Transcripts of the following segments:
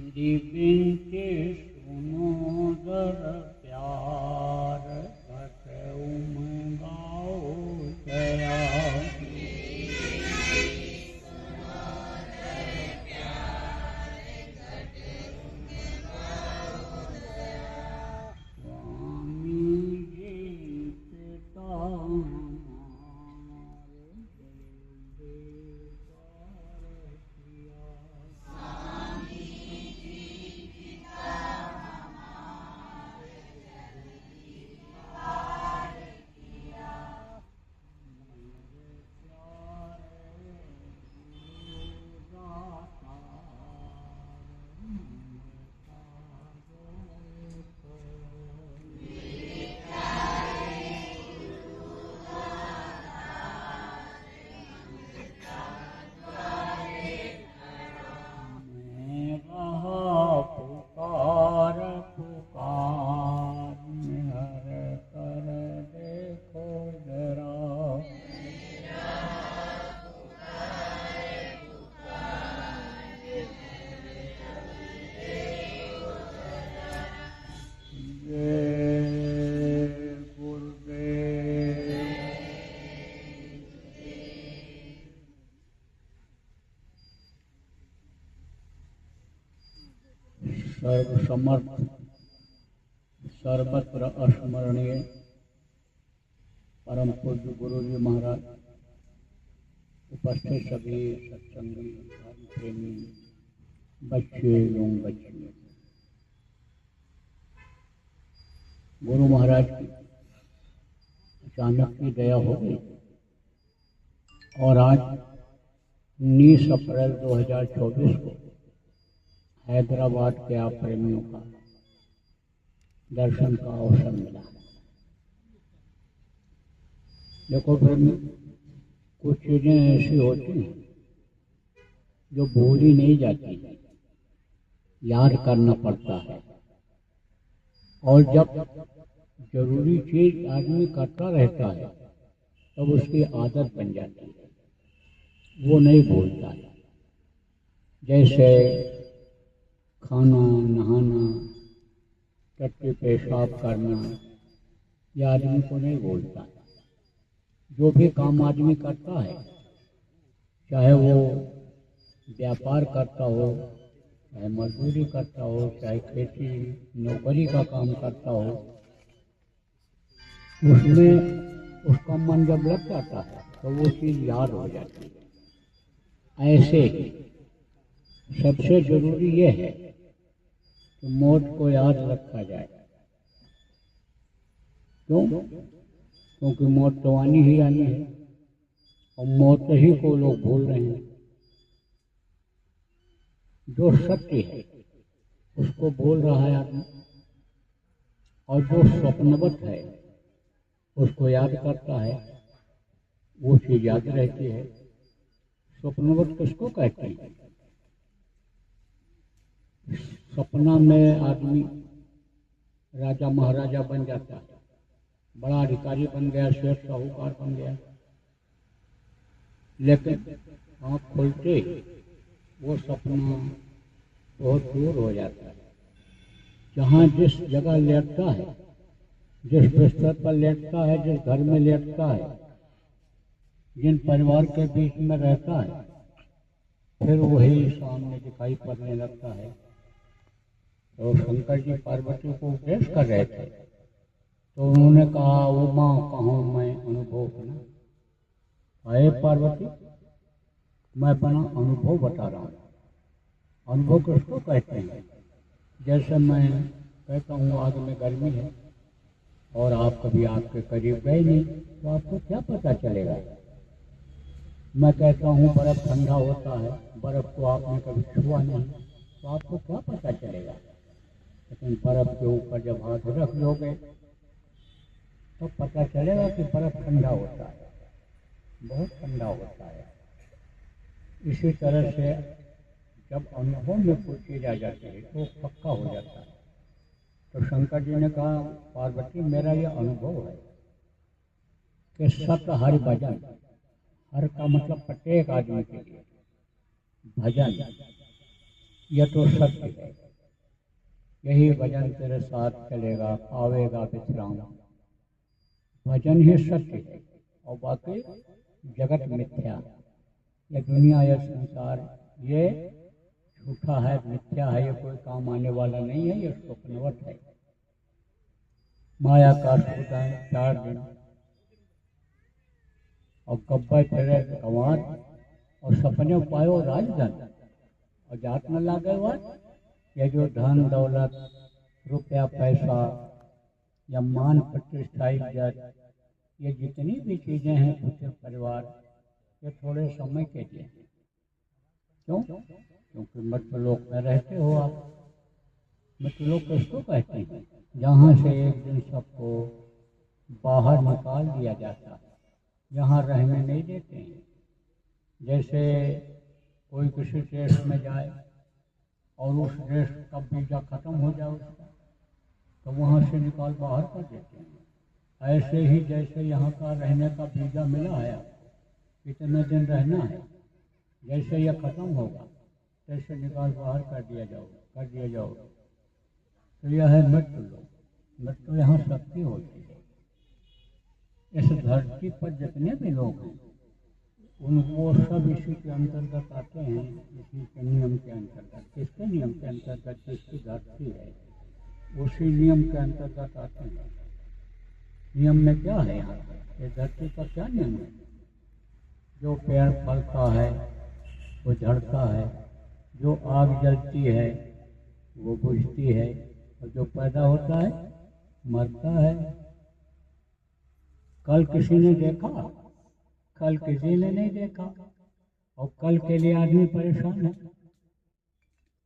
बिनती सुनो दर प्यार घट उमगाओ दया। स्वामी जी पिता हमारे बेकार किया। पुकार पुकार निहर कर देखो जरा। जय गुरुदेव। सर्वसमर्थ सर्वत्र अस्मरणीय परम पूज्य गुरु जी महाराज, उपस्थित सभी सत्संगी धर्म प्रेमी बच्चे एवं बच्चियों, गुरु महाराज की अचानक की दया हो गई और आज 19 अप्रैल 2024 को हैदराबाद के आप प्रेमियों का दर्शन का अवसर मिला। देखो प्रेमी, कुछ चीजें ऐसी होती हैं जो भूली नहीं जाती, याद करना पड़ता है। और जब जरूरी चीज आदमी करता रहता है तब उसकी आदत बन जाती है, वो नहीं भूलता है। जैसे खाना, नहाना, टट्टी पेशाब करना, यह आदमी को नहीं भूलता है। जो भी काम आदमी करता है, चाहे वो व्यापार करता हो, चाहे मजदूरी करता हो, चाहे खेती नौकरी का काम करता हो, उसमें उसका मन जब लग जाता है तो वो चीज़ याद हो जाती है। ऐसे ही सबसे जरूरी ये है कि मौत को याद रखा जाए। क्यों? क्योंकि मौत तो आनी ही आनी है और मौत ही को लोग भूल रहे हैं। जो सत्य है उसको भूल रहा है आदमी, और जो स्वप्नवत है उसको याद करता है, वो चीज याद रहती है। स्वप्नवत किसको कहते हैं? सपना में आदमी राजा महाराजा बन जाता है, बड़ा अधिकारी बन गया, शेख साहूकार बन गया, लेकिन आँख खुलते वो सपना बहुत दूर हो जाता है। जहाँ जिस जगह लेटता है, जिस बिस्तर पर लेटता है, जिस घर में लेटता है, जिन परिवार के बीच में रहता है, फिर वही सामने दिखाई पड़ने लगता है। तो शंकर जी पार्वती को उपदेश कर रहे थे तो उन्होंने कहा, वो माँ कहूँ मैं अनुभव बना। अरे पार्वती, मैं अपना अनुभव बता रहा हूँ। अनुभव किसको कहते हैं? जैसे मैं कहता हूँ आग में गर्मी है और आप कभी आग के करीब गए नहीं, तो आपको क्या पता चलेगा? मैं कहता हूँ बर्फ ठंडा होता है, बर्फ को आपने कभी छुआ नहीं, तो आपको क्या पता चलेगा? लेकिन बर्फ के ऊपर जब हाथ रख लोगे तो पता चलेगा कि बर्फ ठंडा होता है, बहुत ठंडा होता है। इसी तरह से जब अनुभव में कोई चीज आ जाती है तो पक्का हो जाता है। तो शंकर जी ने कहा, पार्वती मेरा यह अनुभव है कि सत हरि भजन, हर का मतलब प्रत्येक आदमी के लिए भजन, यह तो सत्य है। यही भजन तेरे साथ चलेगा, पावेगा विश्राम। भजन ही सत्य है और बाकी जगत मिथ्या। यह दुनिया, यह संसार, ये झूठा है, मिथ्या है, ये कोई काम आने वाला नहीं है, ये स्वप्नवत है। माया का सूता है 4 दिन और गब्बर फिरे गंवार और सपने पायो राजधन और जात न लागे बात। ये जो धन दौलत, रुपया पैसा या मान प्रतिष्ठा, इज्जत, ये जितनी भी चीजें हैं, पुत्र परिवार, ये थोड़े समय के लिए हैं। क्यों? क्योंकि मृत्युलोक में रहते हो आप। मृत्युलोक किसको कहते हैं? जहाँ से एक दिन सबको बाहर निकाल दिया जाता है, यहाँ रहने नहीं देते हैं। जैसे कोई किसी देश में जाए और उस देश का वीजा खत्म हो जाए उसका, तो वहाँ से निकाल बाहर कर देते हैं। ऐसे ही जैसे यहाँ का रहने का वीजा मिला है, कितने दिन रहना है, जैसे यह खत्म होगा तैसे निकाल बाहर कर दिया जाओ। तो यह है मृत्यु लोक। मृत्यु यहाँ सत्य होती है। इस धरती पर जितने भी लोग हैं उनको सब इसी के अंतर्गत आते हैं, इसी के नियम के अंतर्गत। किसके नियम के अंतर्गत? जिसकी धरती है उसी नियम के अंतर्गत आते हैं। नियम में क्या है? यहाँ इस धरती का क्या नियम है? जो पेड़ फलता है वो झड़ता है, जो आग जलती है वो बुझती है, और जो पैदा होता है मरता है। कल किसी ने देखा? कल किसी ने नहीं देखा। और कल के लिए आदमी परेशान है।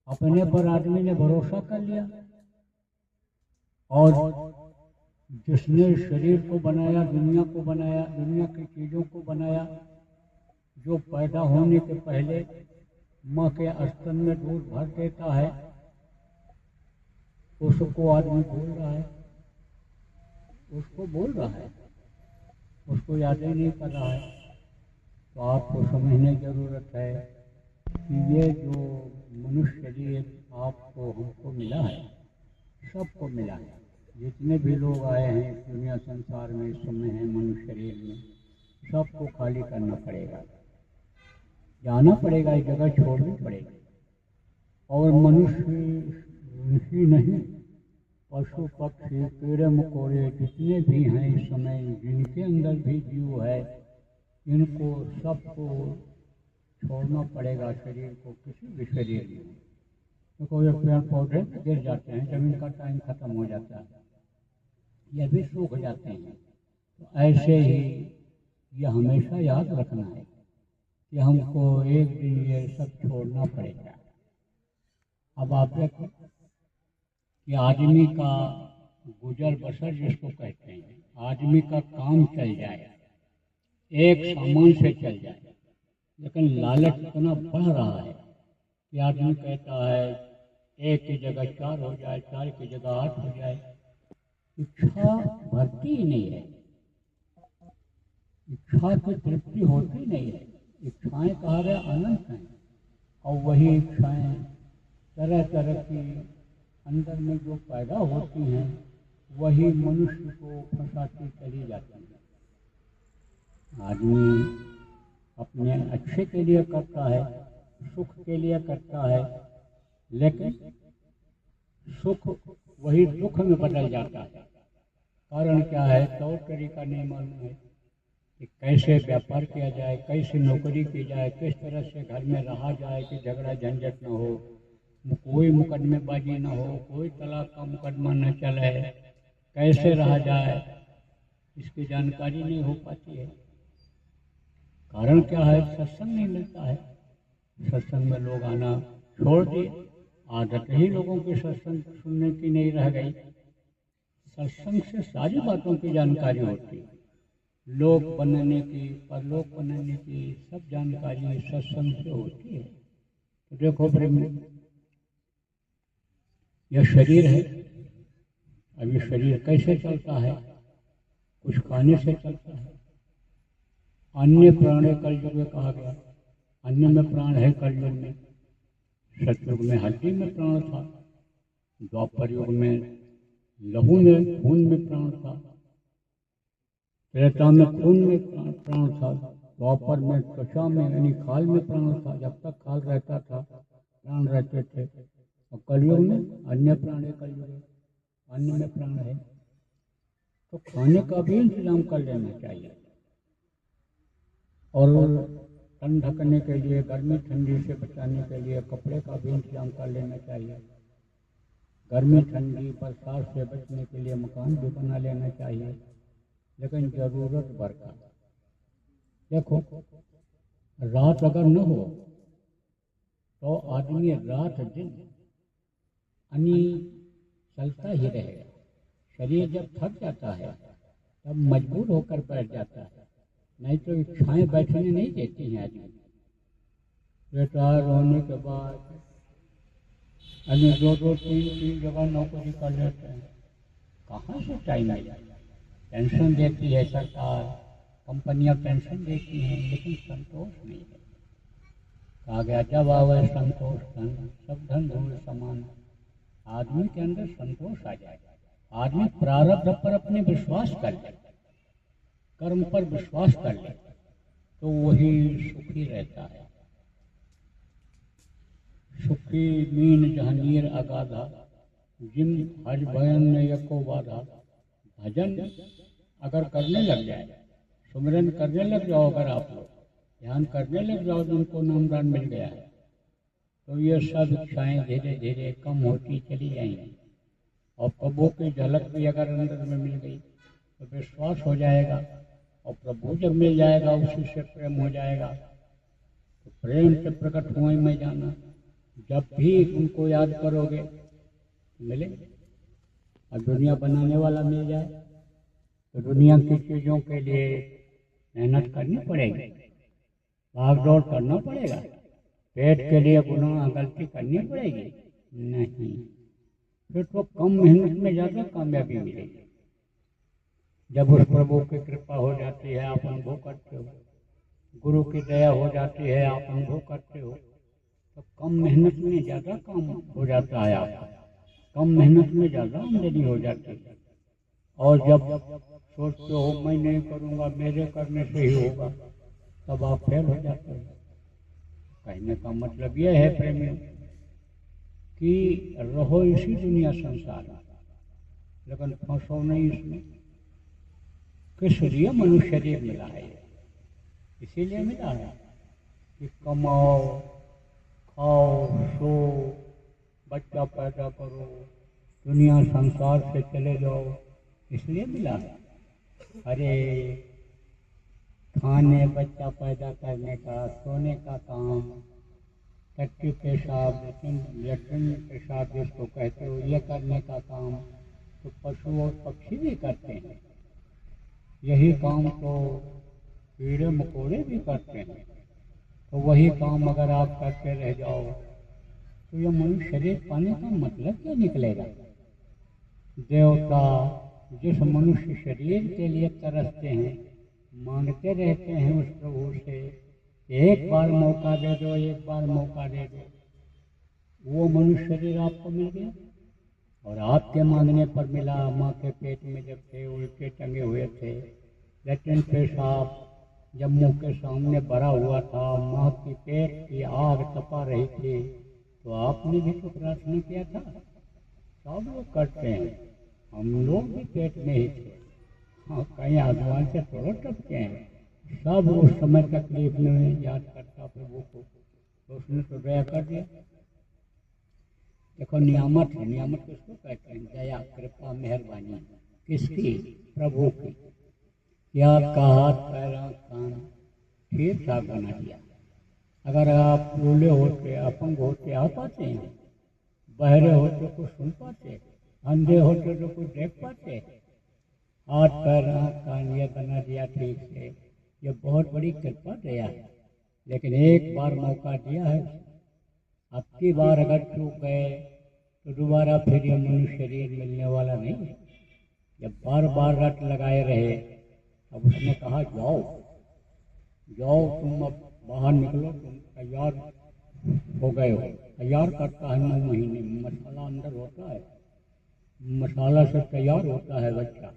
अपने पर आदमी ने भरोसा कर लिया, और जिसने शरीर को बनाया, दुनिया को बनाया, दुनिया की चीजों को बनाया, जो पैदा होने के पहले माँ के स्तन में दूध भर देता है, उसको आदमी भूल रहा है। उसको याद ही नहीं कर रहा है। तो आपको समझने की जरूरत है कि ये जो मनुष्य शरीर आपको हमको मिला है, सबको मिला है। जितने भी लोग आए हैं इस दुनिया संसार में, इस समय है मनुष्य शरीर में, सबको खाली करना पड़ेगा, जाना पड़ेगा, एक जगह छोड़नी पड़ेगी। और मनुष्य ही नहीं, पशु पक्षी कीड़े मकोड़े जितने भी हैं इस समय, जिनके अंदर भी जीव है, इनको सबको छोड़ना पड़ेगा शरीर को, किसी भी शरीर में। तो कोई पेड़ पौधे गिर जाते हैं, जमीन का टाइम खत्म हो जाता है, यह भी सूख जाते हैं। तो ऐसे ही यह हमेशा याद रखना है कि हमको एक दिन ये सब छोड़ना पड़ेगा। अब आप देखो कि आदमी का गुजर बसर जिसको कहते हैं, आदमी का काम चल जाए, एक सामान से चल जाए, लेकिन लालच इतना बढ़ रहा है कि आदमी कहता है एक की जगह 4 हो जाए, 4 की जगह 8 हो जाए। इच्छा भरती ही नहीं है, इच्छा की तृप्ति होती नहीं है। इच्छाएं कहा गया अनंत हैं, और वही इच्छाएं तरह तरह की अंदर में जो पैदा होती हैं, वही मनुष्य को फंसाती चली जाती है। आदमी अपने अच्छे के लिए करता है, सुख के लिए करता है, लेकिन सुख वही दुख में बदल जाता है। कारण क्या है? तौर तरीका नहीं मालूम है कि कैसे व्यापार किया जाए, कैसे नौकरी की जाए, किस तरह से घर में रहा जाए कि झगड़ा झंझट न हो, कोई मुकदमेबाजी न हो, कोई तलाक का मुकदमा न चले, कैसे रहा जाए, इसकी जानकारी नहीं हो पाती है। कारण क्या है? सत्संग नहीं मिलता है। सत्संग में लोग आना छोड़ दिए, आदत ही लोगों की सत्संग सुनने की नहीं रह गई। सत्संग से सारी बातों की जानकारी होती है, लोक बनने की, परलोक बनने की, सब जानकारी सत्संग से होती है। तो देखो यह शरीर है, अब ये शरीर कैसे चलता है? कुछ खाने से चलता है। अन्य प्राण कलयुग में कहा गया, अन्य में प्राण है कलयुग में। सतयुग में हड्डी में प्राण था, द्वापर युग में लहू में खून में प्राण था, त्रेता में खून में प्राण था, द्वापर में त्वचा में यानी खाल में प्राण था। जब तक खाल रहता था प्राण रहते थे। और कलयुग में अन्य प्राण है, कलयुग है अन्य में प्राण है। तो खाने का भी इंतजाम कर लेना चाहिए और तन ढकने के लिए, गर्मी ठंडी से बचाने के लिए कपड़े का भी इंतजाम कर लेना चाहिए। गर्मी ठंडी बरसात से बचने के लिए मकान भी बना लेना चाहिए, लेकिन जरूरत भर का। देखो, रात अगर न हो तो आदमी रात दिन यानी चलता ही रहेगा। शरीर जब थक जाता है तब मजबूर होकर बैठ जाता है, नहीं तो इच्छाएं बैठने नहीं देती हैं आदमी। रिटायर होने के बाद अन्य दो दो तीन जगह नौकरी कर लेते हैं, कहाँ से टाइम आएगा। पेंशन देती है सरकार, कंपनियां पेंशन देती हैं, लेकिन संतोष नहीं है। कहा गया जब आवे संतोष धन, सब धन धूल समान। आदमी के अंदर संतोष आ जाए, आदमी प्रारब्ध पर अपने विश्वास कर ले, कर्म पर विश्वास कर ले, तो वही सुखी रहता है। सुखी मीन जहानीर अगाधा, जिन हज भयन में यको बाधा। भजन अगर करने लग जाए, सुमिरन करने लग जाओ, अगर आप लोग ध्यान करने लग जाओ, जिनको नामदान मिल गया है, तो ये सब इच्छाएं धीरे धीरे कम होती चली जाएंगी। और प्रभु की झलक भी अगर अंदर में मिल गई तो विश्वास हो जाएगा, और प्रभु जब मिल जाएगा उसी से प्रेम हो जाएगा। तो प्रेम से प्रकट हुए में जाना, जब भी उनको याद करोगे मिले। और दुनिया बनाने वाला मिल जाए तो दुनिया की चीज़ों के लिए मेहनत करनी पड़ेगी, भाग दौड़ करना पड़ेगा, पेट के लिए गुनाह गलती करनी पड़ेगी नहीं, फिर तो कम मेहनत में ज़्यादा कामयाबी मिलेगी। जब उस प्रभु की कृपा हो जाती है, आप अनुभव करते हो, गुरु की दया हो जाती है, आप अनुभव करते हो, तो कम मेहनत में ज़्यादा काम हो जाता है आपका, कम मेहनत में ज़्यादा आमदनी हो जाती है। और जब सोचते हो मैं नहीं करूँगा, मेरे करने से ही होगा, तब आप फेल हो जाते हो। कहने का मतलब यह है प्रेमियों कि रहो इसी दुनिया संसार में, लेकिन फंसो नहीं इसमें। किस लिए मनुष्य शरीर मिला है? इसीलिए मिला है कि कमाओ, खाओ, सो, बच्चा पैदा करो, दुनिया संसार से चले जाओ, इसलिए मिला है। अरे खाने, बच्चा पैदा करने का, सोने का काम, टट्टी पेशाब, लेटरिन पेशाब जिसको कहते हो, ये करने का काम तो पशु और पक्षी भी करते हैं। यही काम तो कीड़े मकोड़े भी करते हैं। तो वही काम अगर आप करते रह जाओ तो ये मनुष्य शरीर पाने का मतलब क्या निकलेगा? देवता जिस मनुष्य शरीर के लिए तरसते हैं, मांगते रहते हैं उस प्रभु से, एक बार मौका दे दो, एक बार मौका दे दो, वो मनुष्य शरीर आपको मिल गया। और आपके मांगने पर मिला। माँ के पेट में जब थे, उल्टे टंगे हुए थे, लेकिन पेशाब जब मुंह के सामने भरा हुआ था, माँ की पेट की आग तपा रही थी, तो आपने भी तो प्रार्थना किया था। सब लोग करते हैं, हम लोग भी पेट में ही थे। हाँ, कहीं आसमान से थोड़ा टपके हैं। सब उस समय तकलीफ में याद करता प्रभु को, तो उसने तो दया कर दिया। देखो, नियामत है। नियामत किसको कहते हैं? दया, कृपा, मेहरबानी किसकी? प्रभु की। या आपका हाथ, पैर, आँख, कान ठीक ठाक बना दिया। अगर आप लूले होते, अपंग होते, आ पाते हैं? बहरे होते कुछ सुन पाते? अंधे होते तो कुछ देख पाते? हाथ, पैर, आँख, कान ये बना दिया ठीक से, ये बहुत बड़ी कृपा दया है। लेकिन एक बार मौका दिया है, अब की बार अगर चूक गए तो दोबारा फिर ये मनुष्य शरीर मिलने वाला नहीं है। जब बार बार रट लगाए रहे, अब उसने कहा जाओ जाओ, तुम अब बाहर निकलो, तुम तैयार हो गए हो, तैयार करता है 9 महीने में, मसाला अंदर होता है, मसाला से तैयार होता है बच्चा।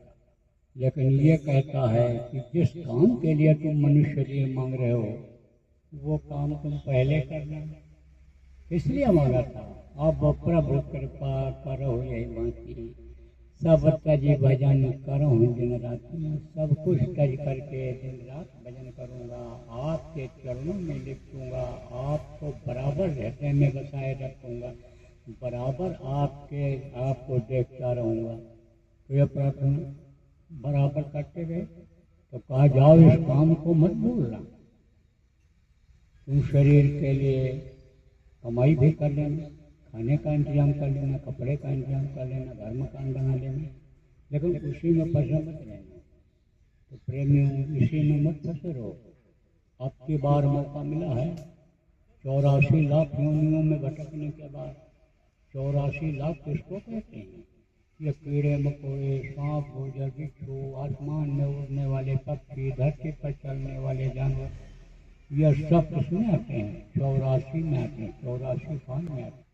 लेकिन ये कहता है कि जिस काम के लिए तुम मनुष्य शरीर मांग रहे हो वो काम तुम पहले करना। इसलिए मांगा था, अब प्रभु कृपा करो यही बाकी, सब तज भजन करो दिन राति, सब कुछ तज करके दिन रात भजन करूँगा, आपके चरणों में लिखूँगा, आपको बराबर हृदय में बसाए रखूँगा, बराबर आपको देखता रहूँगा। तो यह प्रार्थना बराबर करते रहे। तो कहा जाओ इस काम को मत भूलना, तुम शरीर के लिए कमाई भी कर लेना, खाने का इंतजाम कर लेना, कपड़े का इंतजाम कर लेना, घर मकान बना लेना, लेकिन उसी में फंसे मत रहना। तो प्रेमियों इसी में मत फंसे रहो। अब की बार मौका मिला है 84 लाख योनियों में भटकने के बाद। 84 लाख किसको कहते हैं? ये कीड़े मकोड़े, सांप भोजन, बिच्छू, आसमान में उड़ने वाले पक्षी, धरती पर चलने वाले जानवर, यह सब किसमें आते हैं? 84 में आते हैं, 84 खान में आते हैं।